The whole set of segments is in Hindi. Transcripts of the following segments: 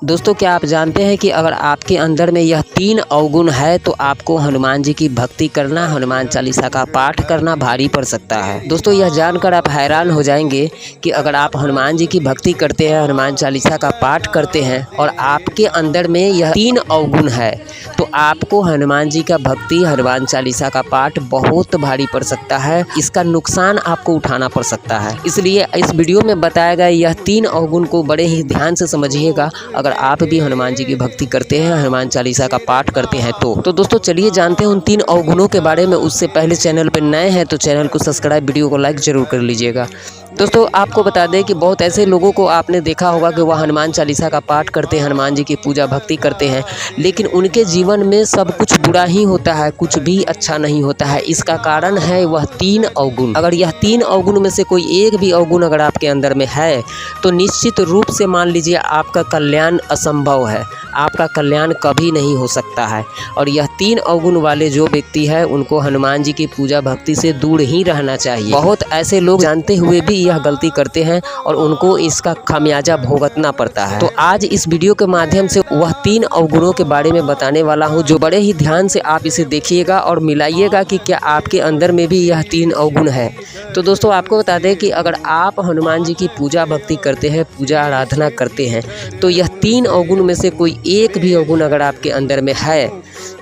दोस्तों क्या आप जानते हैं कि अगर आपके अंदर में यह 3 अवगुण है तो आपको हनुमान जी की भक्ति करना, हनुमान चालीसा का पाठ करना भारी पड़ सकता है। दोस्तों यह जानकर आप हैरान हो जाएंगे कि अगर आप हनुमान जी की भक्ति करते हैं, हनुमान चालीसा का पाठ करते हैं और आपके अंदर में यह 3 अवगुण है तो आपको हनुमान जी का भक्ति, हनुमान चालीसा का पाठ बहुत भारी पड़ सकता है। इसका नुकसान आपको उठाना पड़ सकता है। इसलिए इस वीडियो में बताया गया यह 3 अवगुण को बड़े ही ध्यान से समझिएगा। अगर आप भी हनुमान जी की भक्ति करते हैं, हनुमान चालीसा का पाठ करते हैं तो दोस्तों चलिए जानते हैं उन 3 अवगुणों के बारे में। उससे पहले चैनल पर नए हैं तो चैनल को सब्सक्राइब, वीडियो को लाइक जरूर कर लीजिएगा। दोस्तों आपको बता दें कि बहुत ऐसे लोगों को आपने देखा होगा कि वह हनुमान चालीसा का पाठ करते हैं, हनुमान जी की पूजा भक्ति करते हैं, लेकिन उनके जीवन में सब कुछ बुरा ही होता है, कुछ भी अच्छा नहीं होता है। इसका कारण है वह 3 अवगुण। अगर यह 3 अवगुण में से कोई एक भी अवगुण अगर आपके अंदर में है तो निश्चित रूप से मान लीजिए आपका कल्याण असंभव है, आपका कल्याण कभी नहीं हो सकता है। और यह 3 अवगुण वाले जो व्यक्ति है उनको हनुमान जी की पूजा भक्ति से दूर ही रहना चाहिए। बहुत ऐसे लोग जानते हुए भी यह गलती करते हैं और उनको इसका खामियाजा भुगतना पड़ता है। तो आज इस वीडियो के माध्यम से वह 3 अवगुणों के बारे में बताने वाला हूं जो बड़े ही ध्यान से आप इसे देखिएगा और मिलाइएगा कि क्या आपके अंदर में भी यह 3 अवगुण है। तो दोस्तों आपको बता दें कि अगर आप हनुमान जी की पूजा भक्ति करते हैं, पूजा आराधना करते हैं तो यह 3 अवगुण में से कोई एक भी अवगुण अगर आपके अंदर में है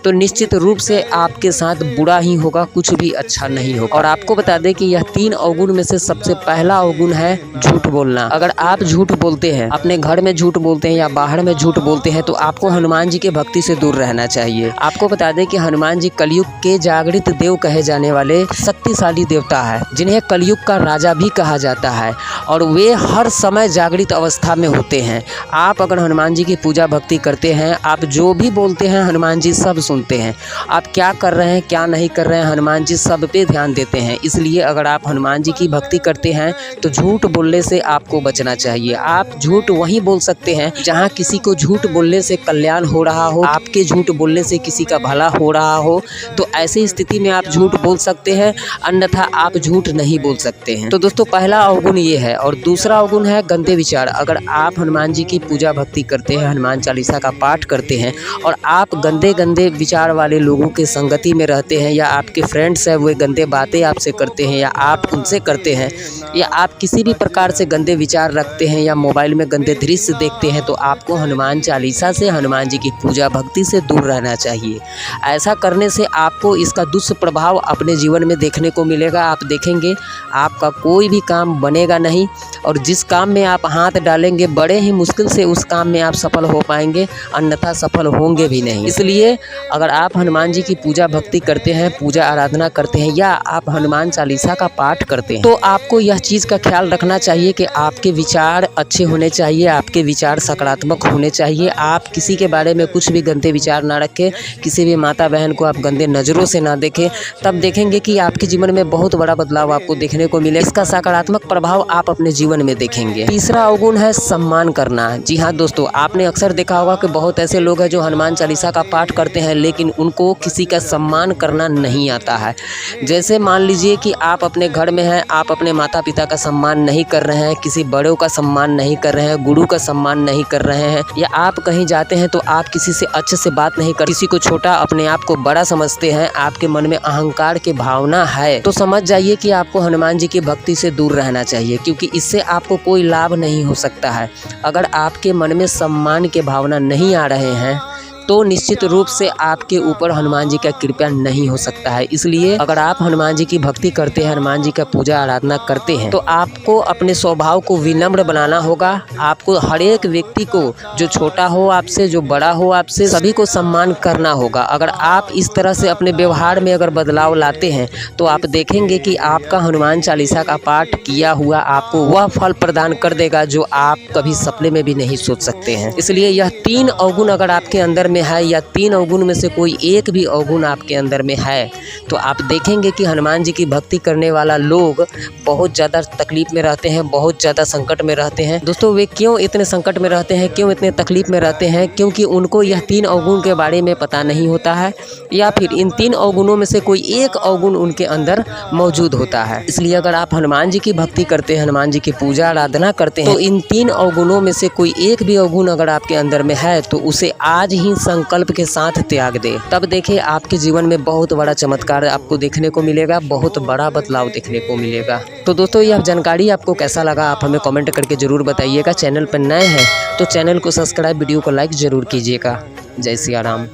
तो निश्चित रूप से आपके साथ बुरा ही होगा, कुछ भी अच्छा नहीं होगा। और आपको बता दें कि यह 3 अवगुण में से सबसे पहला अवगुण है झूठ बोलना। अगर आप झूठ बोलते हैं, अपने घर में झूठ बोलते हैं या बाहर में झूठ बोलते हैं तो आपको हनुमान जी के भक्ति से दूर रहना चाहिए। आपको बता दें कि हनुमान जी कलयुग के जागृत देव कहे जाने वाले शक्तिशाली देवता है, जिन्हें कलयुग का राजा भी कहा जाता है और वे हर समय जागृत अवस्था में होते हैं। आप अगर हनुमान जी की पूजा भक्ति करते हैं, आप जो भी बोलते हैं हनुमान जी सब सुनते हैं। आप क्या कर रहे हैं, क्या नहीं कर रहे हैं, हनुमान जी सब पे ध्यान देते हैं। इसलिए अगर आप हनुमान जी की भक्ति करते हैं तो झूठ बोलने से आपको बचना चाहिए। आप झूठ वहीं बोल सकते हैं जहां किसी को झूठ बोलने से कल्याण हो रहा हो, आपके झूठ बोलने से किसी का भला हो रहा हो, तो ऐसी स्थिति में आप झूठ बोल सकते हैं, अन्यथा आप झूठ नहीं बोल सकते हैं। तो दोस्तों पहला अवगुण ये है। और दूसरा अवगुण है गंदे विचार। अगर आप हनुमान जी की पूजा भक्ति करते हैं, हनुमान चालीसा का पाठ करते हैं और आप गंदे गंदे विचार वाले लोगों के संगति में रहते हैं या आपके फ्रेंड्स हैं वे गंदे बातें आपसे करते हैं या आप उनसे करते हैं या आप किसी भी प्रकार से गंदे विचार रखते हैं या मोबाइल में गंदे दृश्य देखते हैं तो आपको हनुमान चालीसा से, हनुमान जी की पूजा भक्ति से दूर रहना चाहिए। ऐसा करने से आपको इसका दुष्प्रभाव अपने जीवन में देखने को मिलेगा। आप देखेंगे आपका कोई भी काम बनेगा नहीं और जिस काम में आप हाथ डालेंगे बड़े ही मुश्किल से उस काम में आप सफल हो पाएंगे, अन्यथा सफल होंगे भी नहीं। इसलिए अगर आप हनुमान जी की पूजा भक्ति करते हैं, पूजा आराधना करते हैं या आप हनुमान चालीसा का पाठ करते हैं तो आपको यह चीज़ का ख्याल रखना चाहिए कि आपके विचार अच्छे होने चाहिए, आपके विचार सकारात्मक होने चाहिए। आप किसी के बारे में कुछ भी गंदे विचार ना रखें, किसी भी माता बहन को आप गंदे नज़रों से ना देखें, तब देखेंगे कि आपके जीवन में बहुत बड़ा बदलाव आपको देखने को मिले। इसका सकारात्मक प्रभाव आप अपने जीवन में देखेंगे। तीसरा अवगुण है सम्मान करना। जी हाँ दोस्तों, आपने अक्सर देखा होगा कि बहुत ऐसे लोग हैं जो हनुमान चालीसा का पाठ करते हैं लेकिन उनको किसी का सम्मान करना नहीं आता है। जैसे मान लीजिए कि आप अपने घर में हैं, आप अपने माता पिता का सम्मान नहीं कर रहे हैं, किसी बड़ों का सम्मान नहीं कर रहे हैं, गुरु का सम्मान नहीं कर रहे हैं, या आप कहीं जाते हैं तो आप किसी से अच्छे से बात नहीं कर, किसी को छोटा अपने आप को बड़ा समझते हैं, आपके मन में अहंकार की भावना है, तो समझ जाइए कि आपको हनुमान जी की भक्ति से दूर रहना चाहिए, क्योंकि इससे आपको कोई लाभ नहीं हो सकता है। अगर आपके मन में सम्मान की भावना नहीं आ रहे हैं तो निश्चित रूप से आपके ऊपर हनुमान जी का कृपा नहीं हो सकता है। इसलिए अगर आप हनुमान जी की भक्ति करते हैं, हनुमान जी का पूजा आराधना करते हैं तो आपको अपने स्वभाव को विनम्र बनाना होगा। आपको हर एक व्यक्ति को, जो छोटा हो आपसे, जो बड़ा हो आपसे, सभी को सम्मान करना होगा। अगर आप इस तरह से अपने व्यवहार में अगर बदलाव लाते हैं तो आप देखेंगे कि आपका हनुमान चालीसा का पाठ किया हुआ आपको वह फल प्रदान कर देगा जो आप कभी सपने में भी नहीं सोच सकते हैं। इसलिए यह 3 अवगुण अगर आपके अंदर में में है या 3 अवगुण में से कोई एक भी अवगुण आपके अंदर में है तो आप देखेंगे कि हनुमान जी की भक्ति करने वाला लोग बहुत ज़्यादा तकलीफ़ में रहते हैं, बहुत ज़्यादा संकट में रहते हैं। दोस्तों वे क्यों इतने संकट में रहते हैं, क्यों इतने तकलीफ़ में रहते हैं? क्योंकि उनको यह 3 अवगुण के बारे में पता नहीं होता है या फिर इन 3 अवगुणों में से कोई एक अवगुण उनके अंदर मौजूद होता है। इसलिए अगर आप हनुमान जी की भक्ति करते हैं, हनुमान जी की पूजा आराधना करते हैं तो इन 3 अवगुणों में से कोई एक भी अवगुण अगर आपके अंदर में है तो उसे आज ही संकल्प के साथ त्याग दे। तब देखिए आपके जीवन में बहुत बड़ा चमत्कार आपको देखने को मिलेगा, बहुत बड़ा बदलाव देखने को मिलेगा। तो दोस्तों यह जानकारी आपको कैसा लगा आप हमें कमेंट करके ज़रूर बताइएगा। चैनल पर नए हैं तो चैनल को सब्सक्राइब, वीडियो को लाइक ज़रूर कीजिएगा। जय सिया राम।